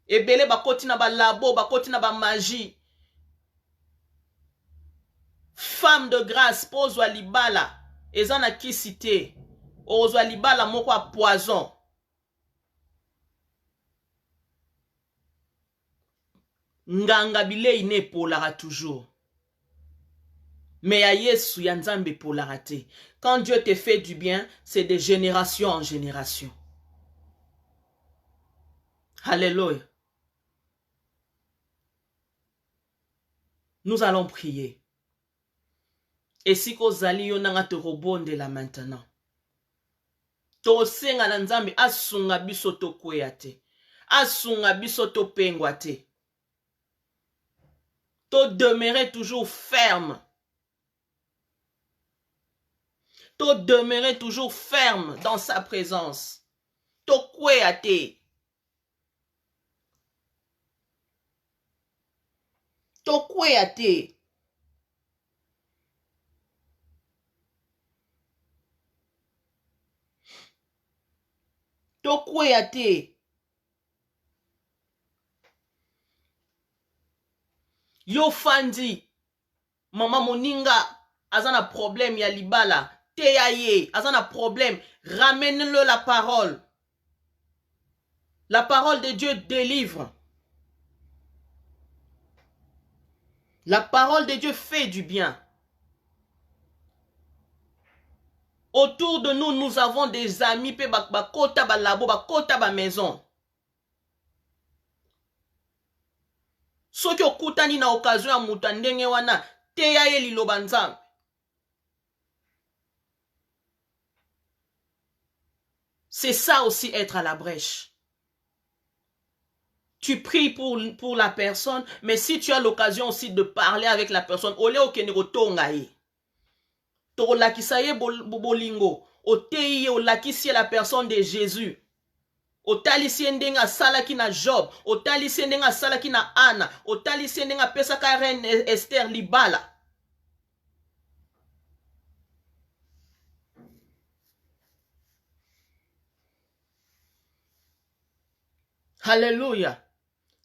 Speaker 1: Ebele ba koti na ba labo, ba koti na ba magie. Femme de grâce, pozwa libala. Ezana kisite. Ozwa libala moko a poison. Nganga bilei ne polara toujours. Mais à Yesu ya nzambe polara te. Quand Dieu te fait du bien, c'est de génération en génération. Alléluia. Nous allons prier. Et si kozali yo nanga te robonde la maintenant. To senga na nzambe asunga biso to kweya te. Asunga biso to pengwa te. To demeurer toujours ferme. To demeurer toujours ferme dans sa présence. To kweya te. To kweya te. To kweya te. Yo fandi. Mama moninga azana problème ya libala. Te ya ye azana problème. Ramène-le la parole. La parole de Dieu délivre. La parole de Dieu fait du bien. Autour de nous, nous avons des amis, pe bakota ba labo, bakota ba maison. Soki okutani na occasion ya mutu ndenge wana, teya ye liloba nzambe. C'est ça aussi être à la brèche. Tu pries pour la personne, mais si tu as l'occasion aussi de parler avec la personne, ole okene kotonga ye. To lakisa ye bolingo, oteye olakisi la personne de Jésus. Otalisi ndenga salaki na Job, otalisi ndenga salaki na Anna, otalisi ndenga pesa ka reine Esther libala. Alléluia.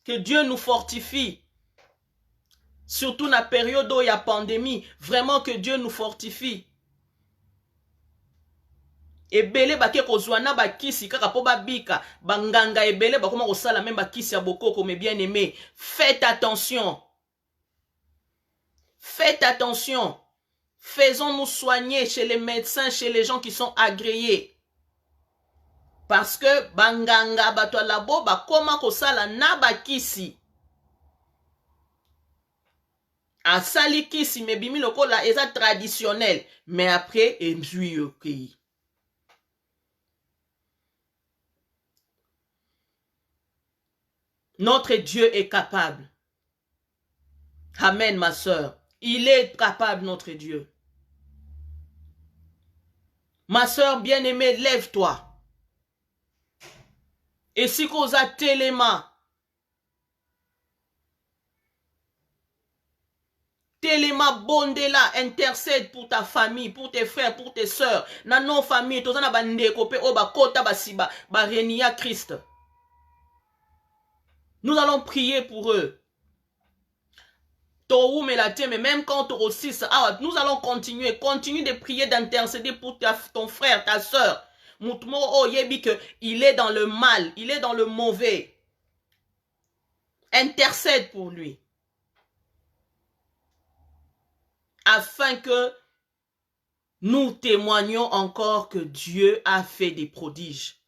Speaker 1: Que Dieu nous fortifie. Surtout dans la période où il y a pandémie. Vraiment que Dieu nous fortifie. Ebele bake kozwana bakisi kaka po babika. Banganga ebele bakoma kosala même bakisi ya bokoko, mais bien aimé. Faites attention. Faites attention. Faisons-nous soigner chez les médecins, chez les gens qui sont agréés. Parce que banganga batwa labo bakoma kosala na bakisi. Asali kisi mebimi lokola eza traditionnel. Mais après, emzui okay. Notre Dieu est capable. Amen, ma soeur. Il est capable, notre Dieu. Ma soeur bien-aimée, lève-toi. Et si vous avez téléma, bondela, intercède pour ta famille, pour tes frères, pour tes soeurs. Dans nos familles, tous na bandeko pe o ba kota basiba, ba renia Christ. Nous allons prier pour eux. Mais même quand aussi, nous allons continuer de prier, d'intercéder pour ton frère, ta soeur. Il est dans le mal, il est dans le mauvais. Intercède pour lui. Afin que nous témoignions encore que Dieu a fait des prodiges.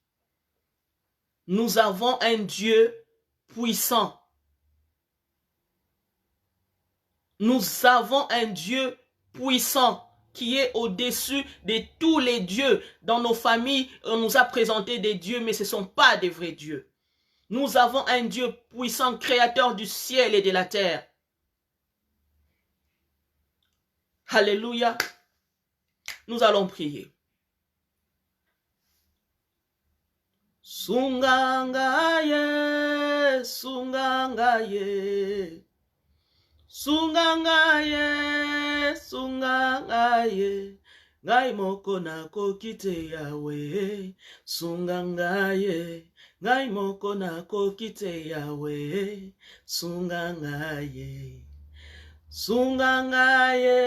Speaker 1: Nous avons un Dieu puissant. Nous avons un Dieu puissant qui est au-dessus de tous les dieux. Dans nos familles, on nous a présenté des dieux, mais ce ne sont pas des vrais dieux. Nous avons un Dieu puissant, créateur du ciel et de la terre. Alléluia. Nous allons prier. Sungangaye, sungangaye. Sungangaye, sungangaye, ngai moko nako kite yawe. Sungangaye, ngai moko nako kite yawe. Sungangaye, sungangaye,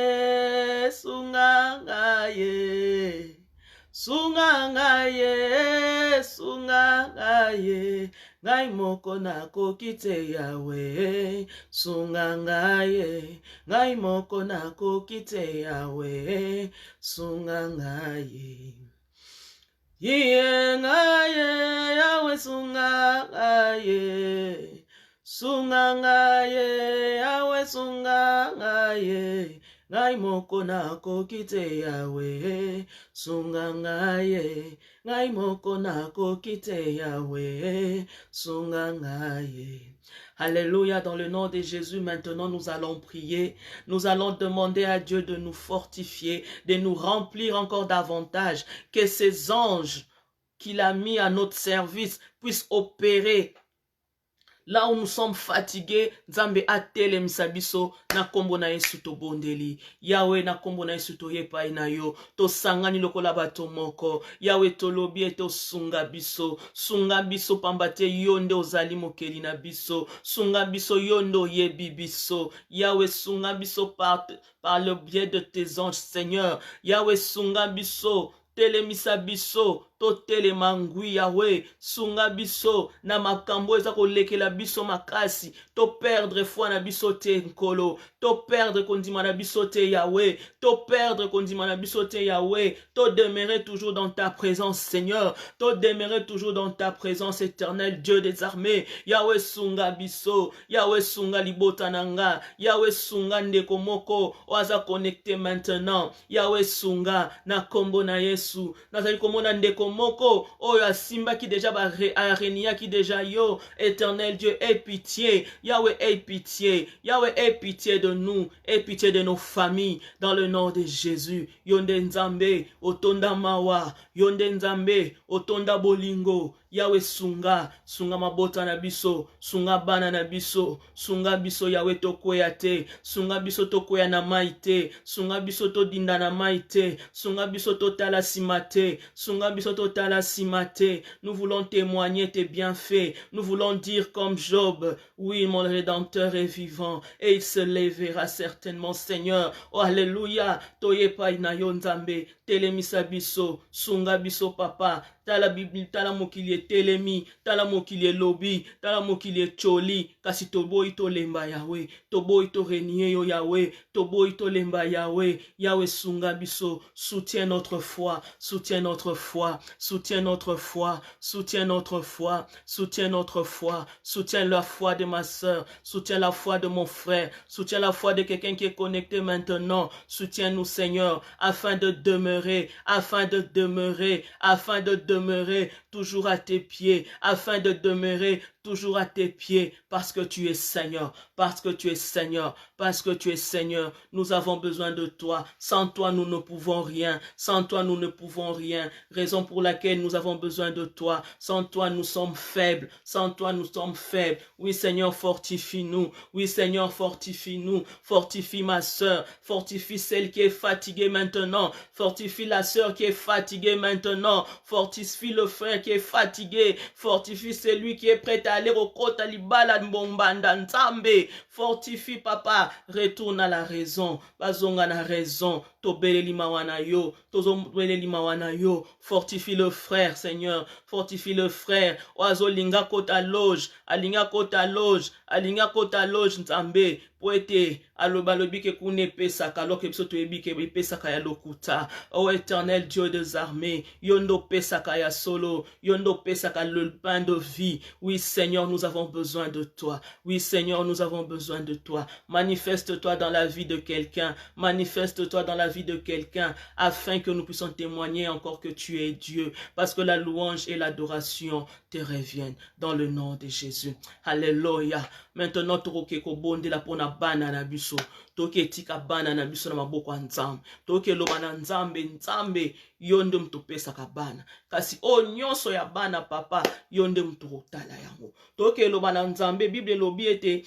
Speaker 1: sungangaye, sungangaye, sungangaye. Ngai moko nako kite yawe, sungangaye. Ngai moko nako kite yawe, sungangaye. Iye ngaye yawe sungangaye, sungangaye yawe sungangaye. Ngai moko nako kite yawe, sungangaye. Ngai moko nako kite yawe, sungangaye. Alléluia, dans le nom de Jésus, maintenant nous allons prier. Nous allons demander à Dieu de nous fortifier, de nous remplir encore davantage, que ces anges qu'il a mis à notre service puissent opérer. Là où nous sommes fatigués, Nzambe atele misabiso na kombo na Yesu to bondeli. Yahweh na kombo na Yesu to yepa ina yo. To sangani lokola bato moko. Yahweh to lobi to sunga biso. Sunga biso pambate yonde ozali mokeli na biso. Sunga biso yondo yebi biso. Yahweh sunga biso par le biais de tes anges, Seigneur. Yahweh sunga biso. Telemisa biso. To telemangui Yahweh, sunga biso na makambo eza kolekela biso makasi, to perdre foi na biso te nkolo, to perdre kondima na biso te Yahweh, to perdre kondima na biso te Yahweh, to demeurer toujours dans ta présence Seigneur, to demeurer toujours dans ta présence éternelle Dieu des armées. Yahweh sunga biso, Yahweh sunga libota nanga, Yahweh sunga ndeko moko oaza connecté maintenant, Yahweh sunga na kombo na Yesu, nazali komona ndeko moko oyo asimba ki déjà ba arenia ki déjà yo. Éternel Dieu, aie pitié. Yahweh, aie pitié. Yahweh, aie pitié de nous, aie pitié de nos familles dans le nom de Jésus. Yonde Nzambe otonda mawa, yonde Nzambe otonda bolingo. Yahweh sunga, sunga mabota na biso, sunga bana na biso, sunga biso Yahweh tokoya te, sunga biso tokoya na maite, sunga biso to dinda na maite, sunga biso to tala simate, sunga biso to tala simate. Nous voulons témoigner tes bienfaits, nous voulons dire comme Job, oui mon Rédempteur est vivant et il se lèvera certainement Seigneur. Oh alléluia, toye pa inayo Nzambe, telemisa biso, sunga biso papa. Tala Bible, tala mokili telemi, tala mokili lobi, tala mokili choli, kasi tobo ito lemba Yahweh, tobo ito renier yo Yahweh, tobo ito lemba Yahweh. Yahweh sunga biso, soutiens notre foi, soutiens notre foi, soutiens notre foi, soutiens notre foi, soutiens notre foi, soutiens la foi de ma soeur, soutiens la foi de mon frère, soutiens la foi de quelqu'un qui est connecté maintenant, soutiens-nous Seigneur, afin de demeurer toujours à tes pieds, afin de demeurer toujours à tes pieds, parce que tu es Seigneur, parce que tu es Seigneur, parce que tu es Seigneur. Nous avons besoin de toi. Sans toi, nous ne pouvons rien. Sans toi, nous ne pouvons rien. Raison pour laquelle nous avons besoin de toi. Sans toi, nous sommes faibles. Sans toi, nous sommes faibles. Oui, Seigneur, fortifie-nous. Oui, Seigneur, fortifie-nous. Fortifie ma sœur. Fortifie celle qui est fatiguée maintenant. Fortifie la sœur qui est fatiguée maintenant. Fortifie le frère qui est fatigué. Fortifie celui qui est prêt à aller au Kota Libala Mbombanda Nzambe. Fortifie, papa. Retourne à la raison. Bazonga na raison. Tobele limawana yo. Tozobele limawana yo. Fortifie le frère, Seigneur. Fortifie le frère. Oazo linga kota loge. Alinga kota loge. Alinga kota loge Nzambe. Poete. Alobalobi ke kune pesaka. Alors que biso toyebi ke pesaka ya lokuta. Oh éternel Dieu des armées. Yondo pesaka ya solo. Yondo pesaka le pain de vie. Oui Seigneur, nous avons besoin de toi. Oui Seigneur, nous avons besoin de toi. Manifeste-toi dans la vie de quelqu'un. Manifeste-toi dans la vie de quelqu'un afin que nous puissions témoigner encore que tu es Dieu. Parce que la louange et l'adoration te reviennent dans le nom de Jésus. Alléluia. Maintenant, toke ko bonde la pona bana na biso. Toke tika bana na biso na maboko ya Nzambe. Toke loba na Nzambe, Nzambe yonde mtopesa ka bana. Kasi o nyonso ya bana papa yonde mtokotala yango. Toke loba na Nzambe, Bible lobi ete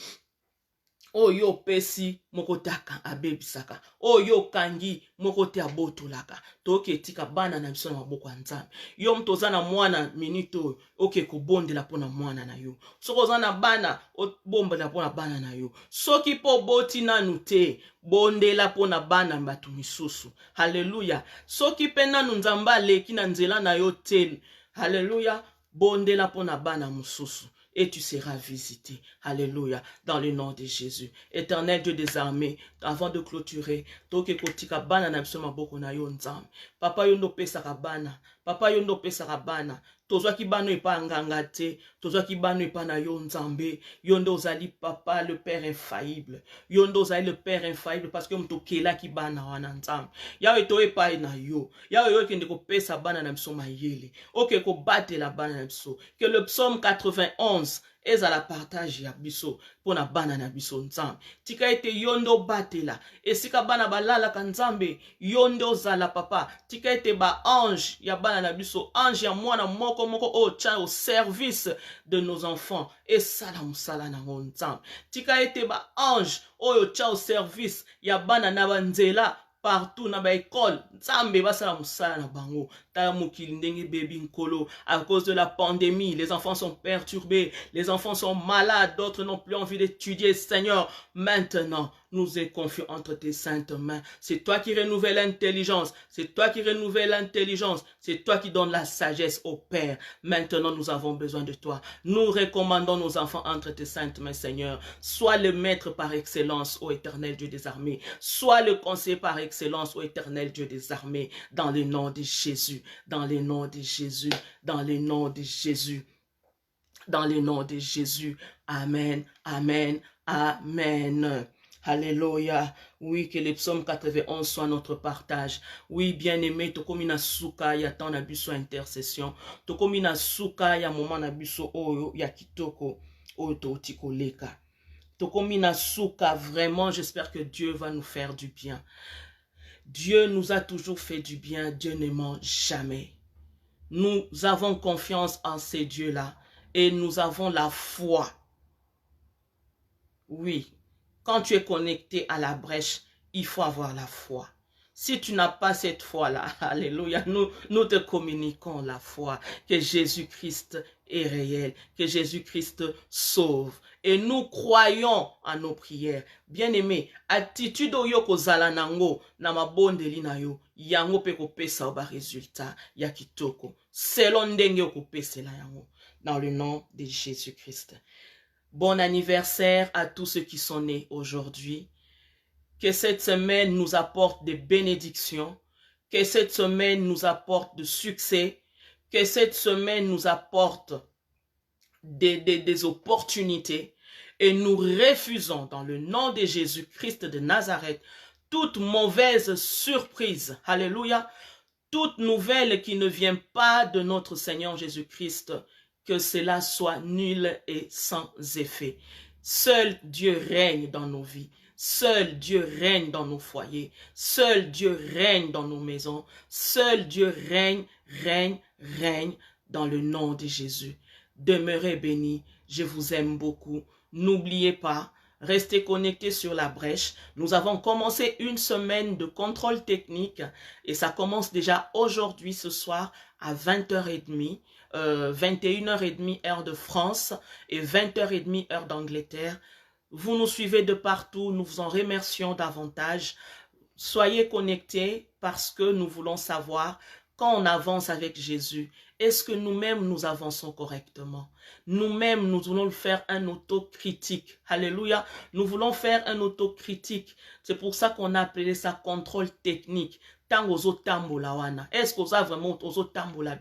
Speaker 1: oyo pesi mokotaka abebisaka. Oyo kangi mokote abotolaka. Toke tika bana na biso na maboko ya Nzambe. Yo mtoza na mwana minito oke kobondela pona mwana na yo. Soko oza na bana obombela pona bana na yo. Soki po boti nanu te bondela pona bana mbatu misusu. Haleluya. Soki pe nanu Nzambe aleki na nzela na yo te. Haleluya. Bondela pona bana mususu. Et tu seras visité. Alléluia. Dans le nom de Jésus. Éternel Dieu des armées, avant de clôturer, toke kotika bana na biso maboko na yo Nzambe. Papa yondo pesa bana. Papa yondo pesa bana. Tozwa ki bano epa nganga te. Tozwa ki bano epa na yo Nzambe. Yondo ozali papa le Père infaillible. Yondo ozali le Père infaillible parce que mtokela ki bana wana Nzambe. Yawe to epa na yo. Yawe yo kende ko pesa bana na biso mayele. Ok ko bate la bana na biso. Que le psaume 91 ezala partage ya biso pona bana na biso Nzambe. Tika ete yondo batela. Esika bana balala ka Nzambe yondo zala papa. Tika ete ba ange ya bana na biso, ange ya mwana moko moko o tcha au service de nos enfants. Et salam salana Nzambe. Tika ete ba ange o tcha au service ya bana na banzela partout na ba école. Nzambe basala musala na bango. Ta mokili ndenge bebi nkolo. À cause de la pandémie, les enfants sont perturbés, les enfants sont malades, d'autres n'ont plus envie d'étudier. Seigneur, maintenant, nous est confiés entre tes saintes mains. C'est toi qui renouvelles l'intelligence. C'est toi qui renouvelles l'intelligence. C'est toi qui donnes la sagesse au Père. Maintenant, nous avons besoin de toi. Nous recommandons nos enfants entre tes saintes mains, Seigneur. Sois le maître par excellence, ô éternel Dieu des armées. Sois le conseiller par excellence, ô éternel Dieu des armées. Dans le nom de Jésus. Dans le nom de Jésus. Dans le nom de Jésus. Dans le nom de Jésus. Amen. Amen. Amen. Alléluia. Oui, que le psaume 91 soit notre partage. Oui, bien-aimé, tokomina suka ya temps na biso intercession. Tokomina suka ya moment na biso oyo ya kitoko oyo totiko leka. Tokomina suka, vraiment, j'espère que Dieu va nous faire du bien. Dieu nous a toujours fait du bien. Dieu ne ment jamais. Nous avons confiance en ces dieux-là et nous avons la foi. Oui. Quand tu es connecté à la brèche, il faut avoir la foi. Si tu n'as pas cette foi-là, alléluia, nous te communiquons la foi que Jésus-Christ est réel, que Jésus-Christ sauve. Et nous croyons à nos prières. Bien-aimé, attitude oyo kozala nango na mabondeli na yo, yango pe kopesa ba résultat ya kitoko. Selon ndenge okopesela yango, dans le nom de Jésus-Christ. Bon anniversaire à tous ceux qui sont nés aujourd'hui. Que cette semaine nous apporte des bénédictions. Que cette semaine nous apporte de succès. Que cette semaine nous apporte des opportunités. Et nous refusons dans le nom de Jésus-Christ de Nazareth toute mauvaise surprise. Alléluia. Toute nouvelle qui ne vient pas de notre Seigneur Jésus-Christ. que cela soit nul et sans effet. Seul Dieu règne dans nos vies. Seul Dieu règne dans nos foyers. Seul Dieu règne dans nos maisons. Seul Dieu règne dans le nom de Jésus. Demeurez bénis. Je vous aime beaucoup. N'oubliez pas, restez connectés sur la brèche. Nous avons commencé une semaine de contrôle technique et ça commence déjà aujourd'hui, ce soir, à 20h30. 21h30 heure de France et 20h30 heure d'Angleterre. Vous nous suivez de partout, nous vous en remercions davantage. Soyez connectés parce que nous voulons savoir quand on avance avec Jésus, est-ce que nous-mêmes nous avançons correctement? Nous-mêmes, nous voulons faire un autocritique. Alléluia. Nous voulons faire un autocritique. C'est pour ça qu'on a appelé ça contrôle technique. Est-ce que ça vraiment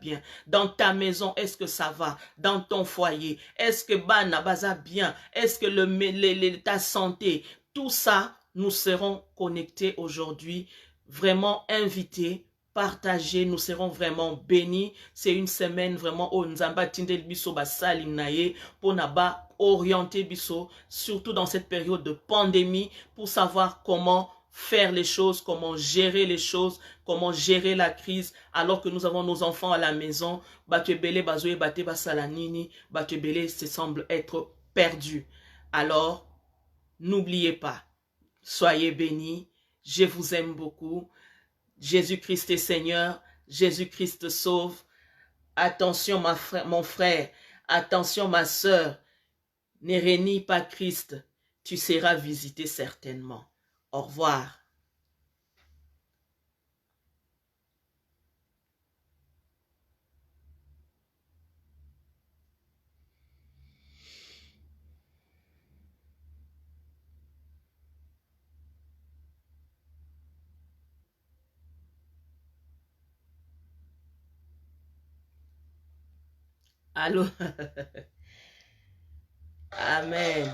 Speaker 1: bien? Dans ta maison, est-ce que ça va? Dans ton foyer, est-ce que bana baza bien? Est-ce que ta santé? Tout ça, nous serons connectés aujourd'hui, vraiment invités, partagés, nous serons vraiment bénis. C'est une semaine vraiment où nous avons tindel biso basali naye pour naba orienter biso, surtout dans cette période de pandémie, pour savoir comment faire les choses, comment gérer les choses, comment gérer la crise, alors que nous avons nos enfants à la maison. Batebele bazoe bate basalanini, batebele se semble être perdu. Alors, n'oubliez pas, soyez bénis, je vous aime beaucoup. Jésus-Christ est Seigneur, Jésus-Christ sauve. Attention mon frère, attention ma sœur, ne renie pas Christ, tu seras visité certainement. Au revoir. Allô? Amen.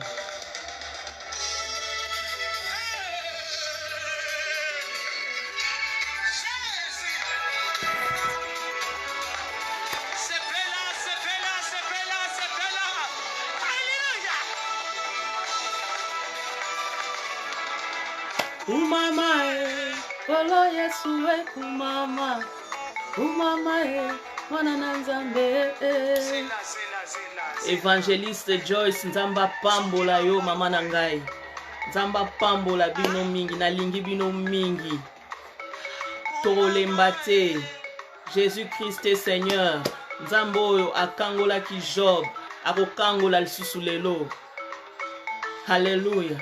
Speaker 1: Kumama kolo Yesu kumama, kumama mwana na Nzambe. Évangéliste Joyce Nzamba pambola yo mama na ngai. Nzamba pambola bino mingi na lingi bino mingi. Tolemba te. Jésus-Christ est Seigneur. Nzambe oyo akangola ki Job, akokangola lisusu lelo. Alléluia.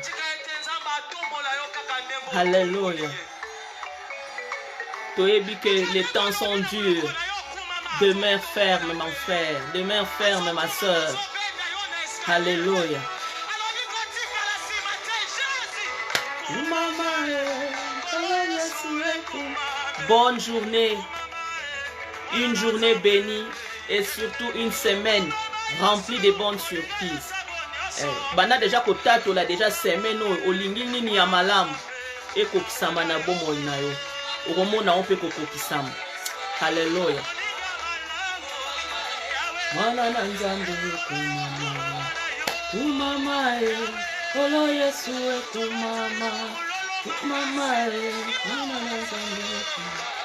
Speaker 1: Alléluia. Toyebi que les temps sont durs. Demeure ferme, mon frère. Demeure ferme, ma soeur. Alléluia. Bonne journée. Une journée bénie et surtout une semaine remplie de bonnes surprises. Bana déjà kotato la déjà semaine olingi nini ya malamu ekokisama na bomoi na yo. Okomona on peut kokisama. Alléluia. Mwana na Nzambe kumama, kumama kolo Yesu kumama, kumama mwana na Nzambe kumama.